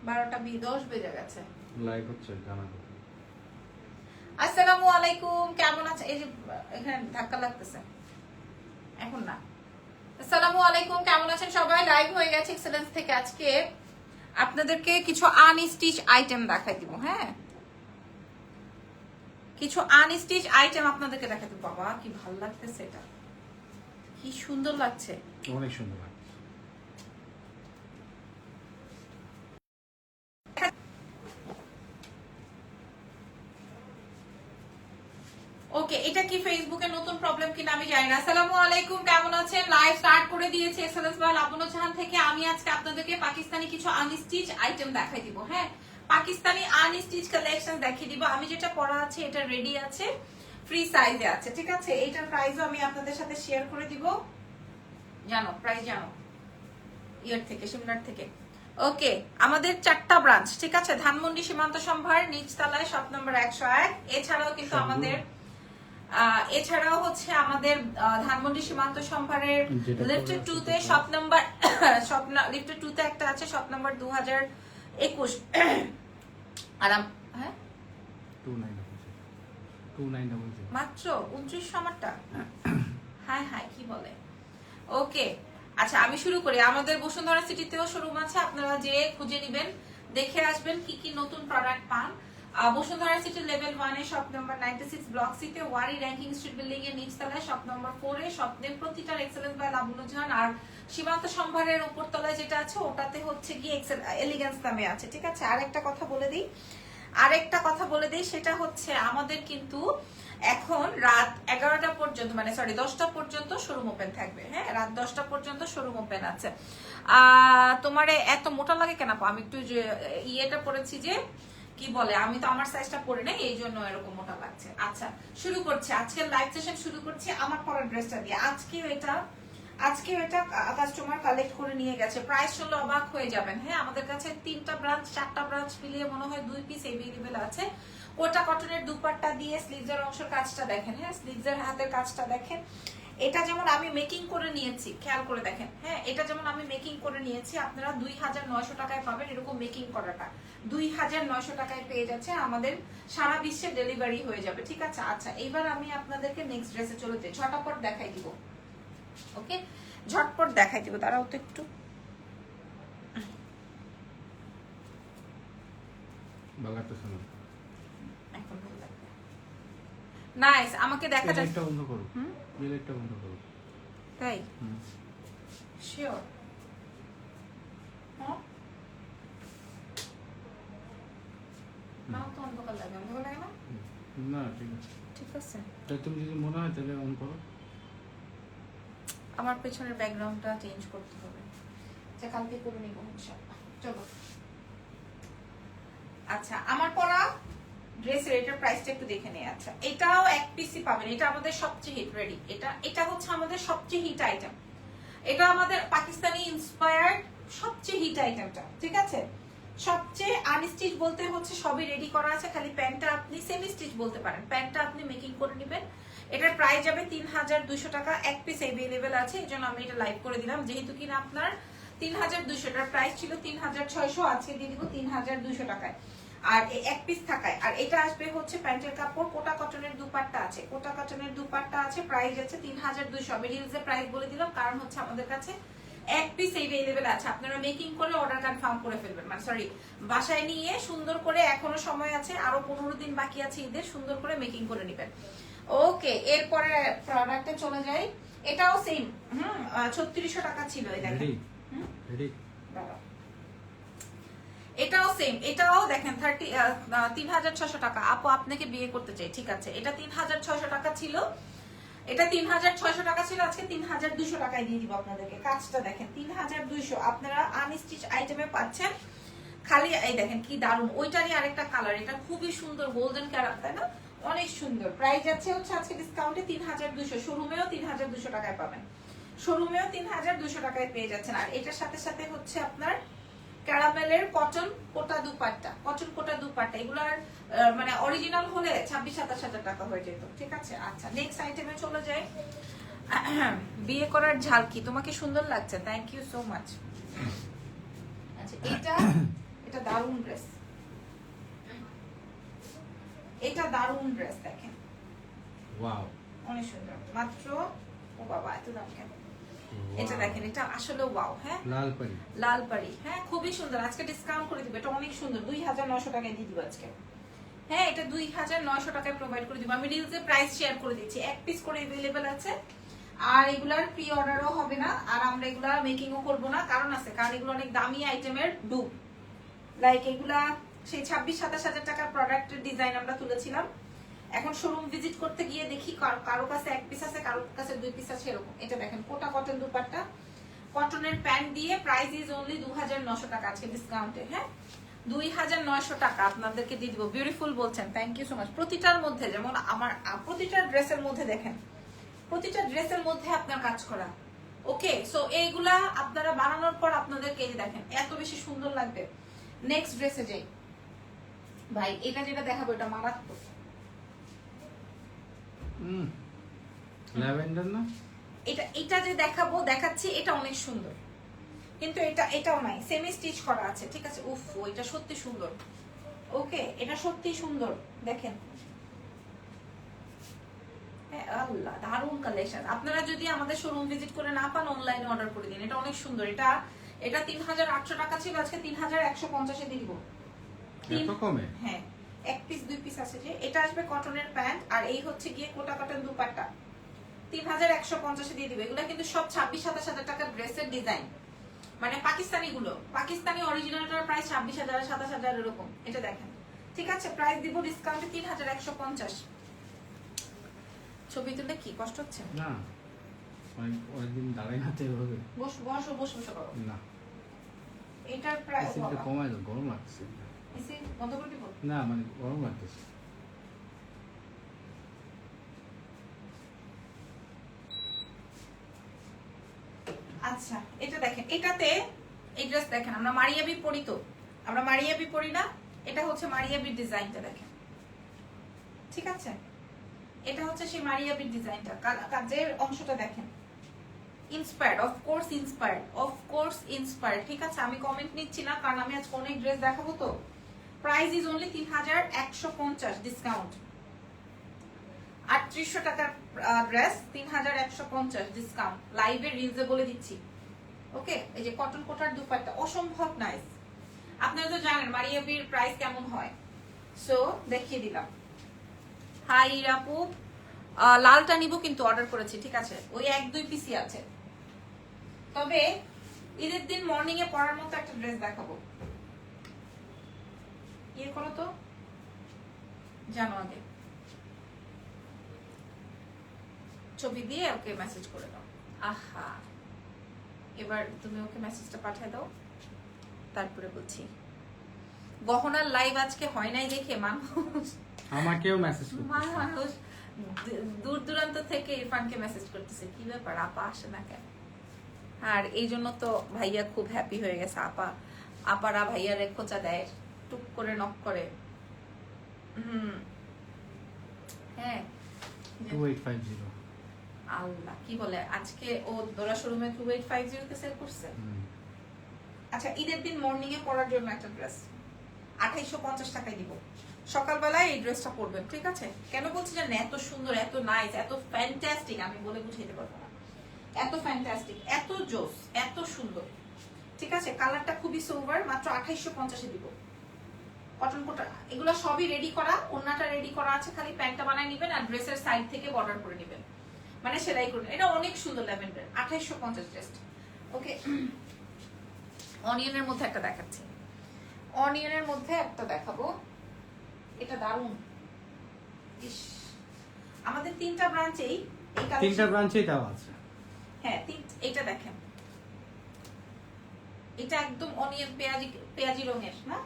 12:10 বেজে গেছে। লাইভ হচ্ছে গানা কথা। আসসালামু আলাইকুম, কেমন আছে? এই যে এখানে ধাক্কা লাগতেছে, এখন না। আসসালামু আলাইকুম, কেমন আছেন সবাই? লাইভ হয়ে গেছে এক্সেলেন্স থেকে। আজকে আপনাদেরকে কিছু আনস্টিচ আইটেম দেখাই দিব। হ্যাঁ, কিছু আনস্টিচ আইটেম আপনাদেরকে দেখাই দিব। বাবা কি ভালো লাগতেছে, এটা কি সুন্দর লাগছে, অনেক সুন্দর লাগছে। ওকে, এটা কি ফেসবুকে নতুন প্রবলেম কিনা আমি জানি না। আসসালামু আলাইকুম, কেমন আছেন? লাইভ স্টার্ট করে দিয়েছে এক্সেলেন্স বাই লাবণ্য জাহান থেকে। আমি আজকে আপনাদেরকে পাকিস্তানি কিছু আনস্টিচ আইটেম দেখাই দিব। হ্যাঁ, পাকিস্তানি আনস্টিচ কালেকশন দেখিয়ে দিব। আমি যেটা পরা আছে এটা রেডি আছে, ফ্রি সাইজে আছে, ঠিক আছে। এইটার প্রাইসও আমি আপনাদের সাথে শেয়ার করে দিব। জানো প্রাইস জানো ইয়ার থেকে, সিমলার থেকে। ওকে, আমাদের 4টা ব্রাঞ্চ, ঠিক আছে। ধানমন্ডি সীমান্ত সম্ভার নিচতলায় শপ নম্বর 101। এছাড়াও কিন্তু এছাড়াও হচ্ছে আমাদের ধানমন্ডি সীমান্ত সম্ভারের লিফটেড 2 তে শপ নাম্বার লিফটেড 2 তে একটা আছে, শপ নাম্বার 2021। আর হ্যাঁ 29 মাত্র 29 আমারটা। হাই হাই কি বলে। ওকে, আচ্ছা আমি শুরু করি। আমাদের বসুন্ধরা সিটিতেও শোরুম আছে, আপনারা যে খুঁজে নেবেন, দেখে আসবেন কি কি নতুন প্রোডাক্ট পান। বসুন্ধরা সিটি লেভেল 1 এ শপ নাম্বার 96, ব্লক সি তে ওয়ারি র্যাঙ্কিং স্ট্রিট বিল্ডিং এর নিচতলায় শপ নাম্বার 4 এ শপ নেম প্রতিটার এক্সেলেন্স বাই লাবণ্য জাহান। আর সীমান্ত সম্ভারের উপর তলায় যেটা আছে ওটাতে হচ্ছে কি এলিগেন্স নামে আছে, ঠিক আছে। আরেকটা কথা বলে দিই, সেটা হচ্ছে আমাদের কিন্তু এখন রাত 11টা পর্যন্ত, মানে সরি 10টা পর্যন্ত শোরুম ওপেন থাকবে। হ্যাঁ, রাত 10টা পর্যন্ত শোরুম ওপেন আছে। তোমারে এত মোটা লাগে কেন? আমি একটু ইয়েটা পরেছি, যে কি বলে, আমি তো আমার সাইজটা পরে নাই, এই জন্য এরকম মোটা লাগছে। আচ্ছা শুরু করছি, আজকের লাইভ সেশন শুরু করছি আমার পরা ড্রেসটা দিয়ে। আজকেও এটা কাস্টমার কালেক্ট করে নিয়ে গেছে। প্রাইস শুনলে অবাক হয়ে যাবেন। হ্যাঁ, আমাদের কাছে 3টা ব্রাঞ্চ 4টা ব্রাঞ্চ মিলিয়ে মনে হয় 2 পিস এভেলেবেল আছে। কোটা কটনের দুপাট্টা দিয়ে স্লিভসের অংশের কাজটা দেখেন। হ্যাঁ, স্লিভসের হাতের কাজটা দেখেন। এটা যেমন আমি মেকিং করে নিয়েছি, খেয়াল করে দেখেন। হ্যাঁ, এটা যেমন আমি মেকিং করে নিয়েছি, আপনারা 2900 টাকায় পাবেন এরকম মেকিং করাটা। 2900 টাকায় পেয়ে যাচ্ছে, আমাদের সারা বিশ্বে ডেলিভারি হয়ে যাবে, ঠিক আছে। আচ্ছা এবার আমি আপনাদেরকে নেক্সট ড্রেসে চলে যাই, ঝটাপট দেখাই দিব। ওকে, ঝটপট দেখাই দিব, দাঁড়াও তো একটু। এখন ভালো লাগবে। নাইস, আমাকে দেখা যায়। একটা বন্ধ করো, একটা বন্ধ করো। তাই শিওর? হ্যাঁ, নাও তো অন্ধকার লাগে, অন্ধকার লাগে না? না ঠিক আছে, ঠিক আছে। তাই তুমি যদি মনে হয় তাহলে অন করো। আমার পেছনের ব্যাকগ্রাউন্ডটা চেঞ্জ করতে হবে, যা কালকে করে নিব ইনশাআল্লাহ। চলো, আচ্ছা আমার পরা ড্রেসের এটার প্রাইসটা একটু দেখে নেই। আচ্ছা এটাও এক পিসই পাবেন, এটা আমাদের সবচেয়ে হিট রেডি। এটা হচ্ছে আমাদের সবচেয়ে হিট আইটেম। এটা আমাদের পাকিস্তানি ইন্সপায়ার্ড সবচেয়ে হিট আইটেমটা, ঠিক আছে। সবচেয়ে আনস্টিচ বলতে হচ্ছে সবই রেডি করা আছে, খালি প্যান্টটা আপনি সেমি স্টিচ বলতে পারেন, প্যান্টটা আপনি মেকিং করে নেবেন। এটার প্রাইস যাবে 3200 টাকা, এক পিস এভেলেবেল আছে, এই জন্য আমি এটা লাইভ করে দিলাম। যেহেতু কিনা আপনার 3200 টাকার প্রাইস ছিল 3600, আজকে দিয়ে দিব 3200 টাকায়, আর এক পিস থাকায়। আর এটা আসবে হচ্ছে প্যান্টের কাপড়, কোটা কটনের দুপাট্টা আছে, কোটা কটনের দুপাট্টা আছে, প্রাইস আছে 3200। আমি রিলসের প্রাইস বলে দিলাম, কারণ হচ্ছে আমাদের কাছে এক পিস এভেলেবেল আছে। আপনারা মেকিং করে অর্ডার কনফার্ম করে ফেলবেন, মানে সরি বাসায় নিয়ে সুন্দর করে, এখনো সময় আছে, আরো 15 দিন বাকি আছে ঈদের, সুন্দর করে মেকিং করে নেবেন। ওকে, এরপরে প্রোডাক্টে চলে যাই। এটাও সেম, 3600 টাকা ছিল। এই দেখেন, এটাও সেম, এটাও দেখেন 3600 টাকা। আপু আপনাকে বিয়ে করতে চাই, ঠিক আছে। এটা 3600 টাকা ছিল, এটা 3600 টাকা ছিল, আজকে 3200 টাকায় দিয়ে দিব আপনাদেরকে। কাজটা দেখেন, 3200 আপনারা আনস্টিচ আইটেমে পাচ্ছেন। খালি এই দেখেন কি দারুণ, ওইটারই আরেকটা কালার, এটা খুবই সুন্দর গোল্ডেন কালার, তাই না? অনেক সুন্দর। প্রাইস যাচ্ছে হচ্ছে আজকে ডিসকাউন্টে 3200, শোরুমেও 3200 টাকায় পাবেন, শোরুমেও 3200 টাকায় পেয়ে যাচ্ছেন। আর এটার সাথে সাথে হচ্ছে আপনার ক্যারামেলের কটন কোটা দুপাট্টা, এগুলার মানে অরিজিনাল হলে 26-27 টাকা হয়ে যেত, ঠিক আছে। আচ্ছা নেক্সট আইটেমে চলে যাই। বিয়ে করার ঝালকি, তোমাকে সুন্দর লাগছে, থ্যাংক ইউ সো মাচ। আচ্ছা এটা দারুণ দারুণ ড্রেস, এটা দারুণ ড্রেস দেখেন, ওয়াও, অনেক সুন্দর। মাত্র, ও বাবা এত দাম কেন, এটা দেখেন, এটা আসলে ওয়াও। হ্যাঁ লাল পাড়ি, লাল পাড়ি, হ্যাঁ খুবই সুন্দর। আজকে ডিসকাউন্ট করে দিব, এটা অনেক সুন্দর, 2900 টাকায় দিয়ে দিব আজকে। হ্যাঁ এটা 2900 টাকায় প্রোভাইড করে দিব। আমি রিলসে প্রাইস শেয়ার করে দিচ্ছি, এক পিস করে अवेलेबल আছে। আর এগুলার প্রি অর্ডারও হবে না, আর আমরা এগুলা মেকিংও করব না, কারণ আছে, কারণ এগুলো অনেক দামি আইটেমের ডুপ। লাইক এগুলা সেই 26-27 হাজার টাকার প্রোডাক্টের ডিজাইন আমরা তুলেছিলাম। এখন শোরুম ভিজিট করতে গিয়ে দেখি কারো কাছে এক পিস আছে, কারো কাছে 2 পিস আছে, এরকম। এটা দেখেন কোটা কটন দুপাট্টা, কটনের প্যান্ট দিয়ে, প্রাইস ইজ অনলি 2900 টাকা আজকে ডিসকাউন্টে। হ্যাঁ 2900 টাকা আপনাদেরকে দিয়ে দিব। বিউটিফুল বলছেন, থ্যাংক ইউ সো মাচ। প্রতিটার মধ্যে যেমন আমার প্রতিটা ড্রেসের মধ্যে দেখেন, প্রতিটা ড্রেসের মধ্যে আপনার কাজ করা। ওকে, সো এইগুলা আপনারা বানানোর পর আপনাদেরকে এই দেখেন এত বেশি সুন্দর লাগবে। নেক্সট ড্রেসে যাই ভাই, এটা যেটা দেখাবো এটা মারাত্মক। ল্যাভেন্ডার না, এটা যে দেখাচ্ছি এটা অনেক সুন্দর, কিন্তু এটাও নাই, সেমি স্টিচ করা আছে, ঠিক আছে। উফ, এটা সত্যি সুন্দর। ওকে, এটা সত্যি সুন্দর দেখেন। হ্যাঁ আল্লাহ, দারুণ কালেকশন। আপনারা যদি আমাদের শোরুম ভিজিট করে না পান, অনলাইনে অর্ডার করে দিন, এটা অনেক সুন্দর। এটা 3800 টাকা ছিল, আজকে 3150 এ দিয়ে দিব। এত কমে? হ্যাঁ, এক পিস 2 পিস আছে যে। এটা আসবে কটনের প্যান্ট, আর এই হচ্ছে গিয়ে কোটা কটন দুপাট্টা, 3150 এ দিয়ে দিব। এগুলা কিন্তু সব 26-27 হাজার টাকার ড্রেসের ডিজাইন, মানে পাকিস্তানি গুলো, পাকিস্তানি অরিজিনালটার প্রাইস 26,000 27,000 এরকম। এটা দেখেন, ঠিক আছে। প্রাইস দিব ডিসকাউন্টে 3150। ছবি তুলে কি কষ্ট হচ্ছে? না, অনেকদিন দাঁড়াই না তো এভাবে। বসো করো না, এটার প্রাইস এসিটা কমাই দাও, গরম লাগছে। এসি বন্ধ করে দিব। না মানে গরম লাগতেছে। আচ্ছা এটা দেখেন, এটাতে এই ড্রেস দেখেন, আমরা মারিয়াবি পরি, তো আমরা মারিয়াবি পরি না, এটা হচ্ছে মারিয়াবির ডিজাইনটা দেখেন, ঠিক আছে। এটা হচ্ছে সেই মারিয়াবির ডিজাইনটা, কাজের অংশটা দেখেন, ইন্সপায়ার্ড, অফ কোর্স ইন্সপায়ার্ড, ঠিক আছে। আমি কমেন্ট নিচ্ছি না, কারণ আমি আজকে অনেক ড্রেস দেখাবো। তো প্রাইস ইজ অনলি 3150 ডিসকাউন্ট। 3800 টাকার ড্রেস 3150 ডিসকাউন্ট, লাইভে রিলসে বলে দিচ্ছি। ওকে, এই যে কটন কোটার দুপাট্টা অসম্ভব নাইস। আপনারা তো জানেন মারিয়াবির প্রাইস কেমন হয়, সো দেখিয়ে দিলাম। হাই আপু, লালটা নিব কিন্তু অর্ডার করেছি, ঠিক আছে। ওই 1-2 পিসি আছে, তবে ঈদের দিন মর্নিং এ পরার মতো একটা ড্রেস দেখাবো। ইয়ে করো তো, জানো আগে ছবি দিয়ে ওকে মেসেজ করে দাও। আহা, এবার তুমি ওকে মেসেজটা পাঠিয়ে দাও, তারপরে বলছি। গহনার লাইভ আজকে হয় নাই দেখে মানুষ আমাকেও মেসেজ করতেছে, মানুষ দূর দূরান্ত থেকে ইরফানকে মেসেজ করতেছে, কি ব্যাপার আপা আসে না কেন। আর এই জন্য তো ভাইয়া খুব হ্যাপি হয়ে গেছে। আপারা ভাইয়ারে খোঁচা দেয়, টুক করে নক করে। হ্যাঁ 2850। আল্লাহ, কি বলে আজকে ও দোরা শোরুমে 2850 তে সেল করছে। আচ্ছা, ঈদের দিন মর্নিং এ পরার জন্য একটা ড্রেস 2850 টাকায় দিব। সকালবেলায় এই ড্রেসটা পরবেন, ঠিক আছে। কেন বলছি জানেন, এত সুন্দর, এত নাইস, এত ফ্যান্টাস্টিক, আমি বলে বুঝাইতে পারবো না। এত ফ্যান্টাস্টিক, এত জোস, এত সুন্দর, ঠিক আছে। কালারটা খুবই সোভার, মাত্র 2850 এ দিব। কটন কোটা এগুলো সবই রেডি করা, ওন্নাটা রেডি করা আছে, খালি প্যান্টটা বানায় নেবেন আর ড্রেসের সাইড থেকে বর্ডার করে নেবেন, মানে সেলাই করবেন। এটা অনেক সুন্দর ল্যাভেন্ডার, 2850 জাস্ট। ওকে, অনিয়নের মধ্যে একটা দেখাচ্ছি, অনিয়নের মধ্যে একটা দেখাবো, এটা দারুণ। ইস, আমাদের 3টা ব্রাঞ্চেই এই কালেকশন, 3টা ব্রাঞ্চেই দেওয়া আছে। হ্যাঁ, এটা দেখেন, এটা একদম অনিয়ন পেঁয়াজি রঙের না,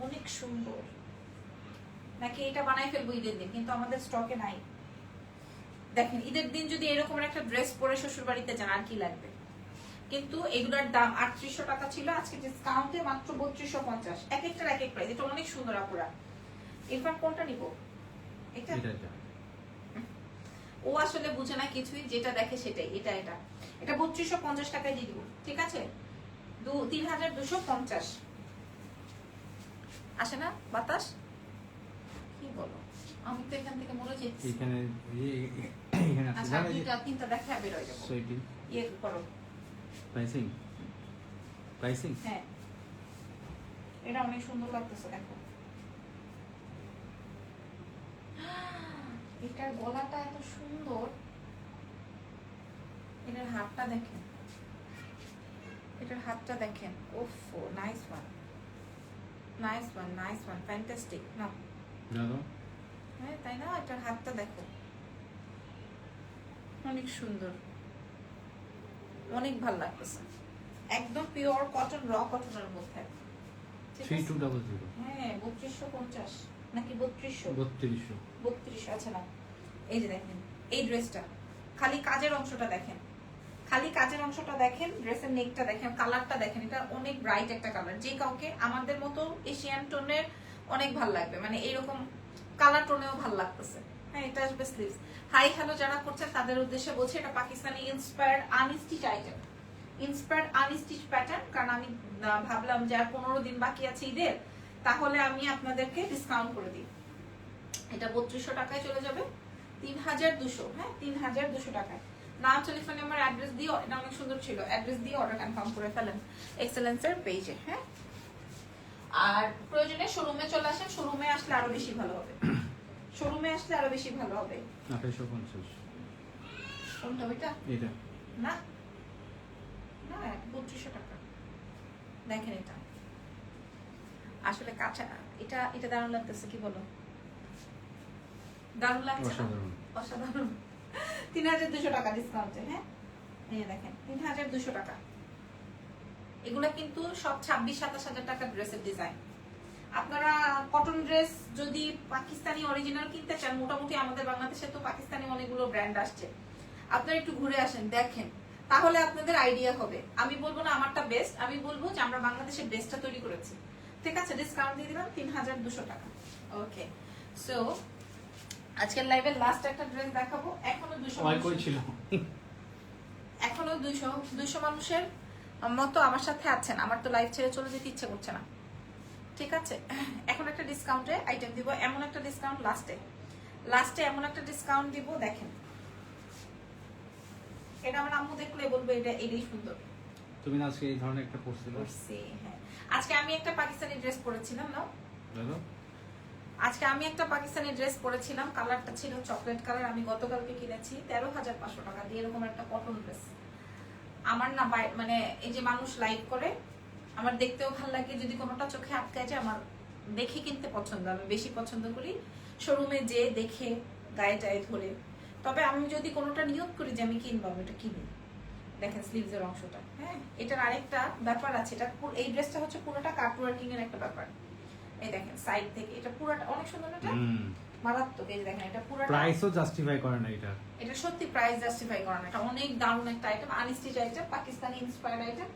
অনেক সুন্দর। নাকি এটা বানাই ফেলবো ঈদের দিন, কিন্তু আমাদের স্টকে নাই। দেখেন, ঈদের দিন যদি এরকম একটা ড্রেস পরে শ্বশুর বাড়িতে যান আর কি লাগবে। কিন্তু এগুলোর দাম 3800 টাকা ছিল, আজকে ডিসকাউন্টে মাত্র 3250। এক একটার এক এক প্রাইস। এটা অনেক সুন্দর আপুরা। এরপর কোনটা নিব? এটা ও আসলে বুঝে না কিছুই, যেটা দেখে সেটাই। এটা 3250 টাকায় দিয়ে দিব, ঠিক আছে। 3250। আসে না বাতাস? কি বলো, আমি তো এখান থেকে মরে যাচ্ছি। এখানে এখানে আছে আচ্ছা, দুইটা তিনটা দেখা বের হয়ে যাবো। সুইটি ইয়ে করো। প্রাইসিং প্রাইসিং হ্যাঁ, এটা অনেক সুন্দর লাগতেছে, দেখো। এটার গলাটা এত সুন্দর, এটার হাতটা দেখেন, এটার হাতটা দেখেন। ওফ, nice one, nice one, nice one, fantastic না? দাদা হ্যাঁ, তাই না? এটার হাতটা দেখো, অনেক সুন্দর, অনেক ভালো লাগতেছে। একদম পিওর কটন, র কটনের মধ্যে। ঠিক আছে? 3200 হ্যাঁ, 3250 নাকি 3200? 3200 3200, আচ্ছা না। এই যে দেখেন এই ড্রেসটা, খালি কাজের অংশটা দেখেন, খালি কাজের অংশটা দেখেন, ড্রেসের নেকটা দেখেন, কালারটা দেখেন। এটা অনেক ব্রাইট একটা কালার, যে কাউকে আমাদের মতো এশিয়ান টোনের অনেক ভালো লাগবে, মানে এইরকম কালার টোনেও ভালো লাগতেছে। হ্যাঁ, এটা আসবে স্লিভস। হাই হ্যালো যারা করছেন তাদের উদ্দেশ্যে বলছি, এটা Pakistani inspired unstitch item, inspired unstitch pattern. কারণ আমি ভাবলাম যে আর 15 দিন বাকি আছে ঈদের, তাহলে আমি আপনাদেরকে ডিসকাউন্ট করে দিই। এটা 3200 টাকায় চলে যাবে, 3200। হ্যাঁ, 3200 টাকায়। নাম, টেলিফোন নাম্বার, অ্যাড্রেস দিয়ে, এটা অনেক সুন্দর ছিল, অ্যাড্রেস দিয়ে অর্ডার কনফার্ম করে ফেলেন এক্সেলেন্সের পেজে। হ্যাঁ, আর প্রয়োজনে শোরুমে চলে আসেন, শোরুমে আসলে আরো বেশি ভালো হবে, শোরুমে আসলে আরো বেশি ভালো হবে। 2850 কোনটা ওইটা? এটা না না, 3200 টাকা। দেখেন এটা আসলে কাঁচা, এটা এটা দারুণ লাগতেছে, কি বলো? দারুণ লাগছে না? অসাধারণ। অসাধারণ। 3200 টাকা ডিসকাউন্টে। হ্যাঁ, এই যে দেখেন 3200 টাকা। এগুলা কিন্তু সব 26-27 হাজার টাকা ড্রেসের ডিজাইন। আপনারা কটন ড্রেস যদি পাকিস্তানি অরিজিনাল কিনতে চান, মোটামুটি আমাদের বাংলাদেশে তো পাকিস্তানি অনেকগুলো ব্র্যান্ড আসছে, আপনারা একটু ঘুরে আসেন, দেখেন, তাহলে আপনাদের আইডিয়া হবে। আমি বলবো না আমারটা বেস্ট, আমি বলবো যে আমরা বাংলাদেশের বেস্টটা তৈরি করেছি। ঠিক আছে, ডিসকাউন্ট দিয়ে দিলাম 3200 টাকা। ওকে, সো আজকের লাইভের লাস্ট একটা ড্রেস দেখাবো। এখনো 200 ওয়াই কই ছিল? এখনো 200 মানুষের মতো আমার সাথে আছেন। আমার তো লাইভ ছেড়ে চলে যেতে ইচ্ছে করছে না। ঠিক আছে, এখন একটা ডিসকাউন্টে আইটেম দিব, এমন একটা ডিসকাউন্ট লাস্টে এমন একটা ডিসকাউন্ট দিব, দেখেন। এটা আমার আম্মু দেখলে বলবে এটা এটাই সুন্দর। তুমি না আজকে এই ধরনের একটা পরছিলে? হ্যাঁ, আজকে আমি একটা পাকিস্তানি ড্রেস পরেছিলাম না, দাদা আজকে আমি একটা পাকিস্তানি ড্রেস পরেছিলাম, কালারটা ছিল চকলেট কালার। আমি গতকালকে কিনেছি 13,500 টাকা দিয়ে, এরকম একটা কটন ড্রেস। আমার না মানে এই যে মানুষ লাইক করে, আমার দেখতেও ভালো লাগে, যদি কোনোটা চোখে আটকায় যায় আমার দেখে কিনতে পছন্দ, আমি বেশি পছন্দ করি শোরুমে যে দেখে গায়ে টায়ে ধরে। তবে আমি যদি কোনোটা নিয়োগ করি যে আমি কিনবো, আমি এটা কিনি। দেখেন স্লিভসের অংশটা। হ্যাঁ, এটার আরেকটা ব্যাপার আছে, এটা এই ড্রেসটা হচ্ছে পুরোটা কাট ওয়ার্কিং এর একটা ব্যাপার। এই দেখেন সাইড থেকে এটা পুরোটা অনেক সুন্দর, এটা মারাত্মক। এই দেখেন এটা পুরোটা, প্রাইসও জাস্টিফাই করে না এটা। এটা সত্যি প্রাইস জাস্টিফাই করে না। এটা অনেক দারুণ একটা item, unstitch item, Pakistani inspired item.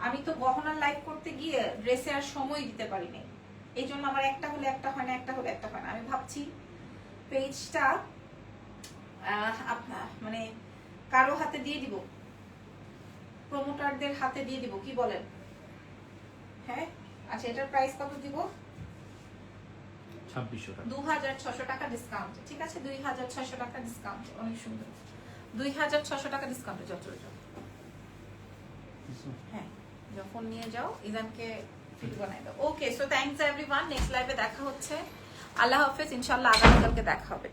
আমি তো গহনার লাইভ করতে গিয়ে ড্রেসে আর সময় দিতে পারিনি, এই জন্য আমার একটা হলে একটা হয় না, একটা হলে একটা হয় না। আমি ভাবছি পেজটা আপনার মানে কারো হাতে দিয়ে দিব, প্রমোটারদের হাতে দিয়ে দিব, কি বলেন? হ্যাঁ, আচ্ছা, এটার প্রাইস কত দিব? 2600 টাকা। 2600 টাকা ডিসকাউন্ট। ঠিক আছে, 2600 টাকা ডিসকাউন্ট, অনেক সুন্দর। 2600 টাকা ডিসকাউন্টে যাও, চলে যাও। হ্যাঁ, যখন নিয়ে যাও ইদানকে ফিট বানাই দাও। ওকে, সো থ্যাঙ্কস এভরিওয়ান, নেক্সট লাইভে দেখা হচ্ছে। আল্লাহ হাফেজ, ইনশাআল্লাহ আগামীকালকে দেখা হবে।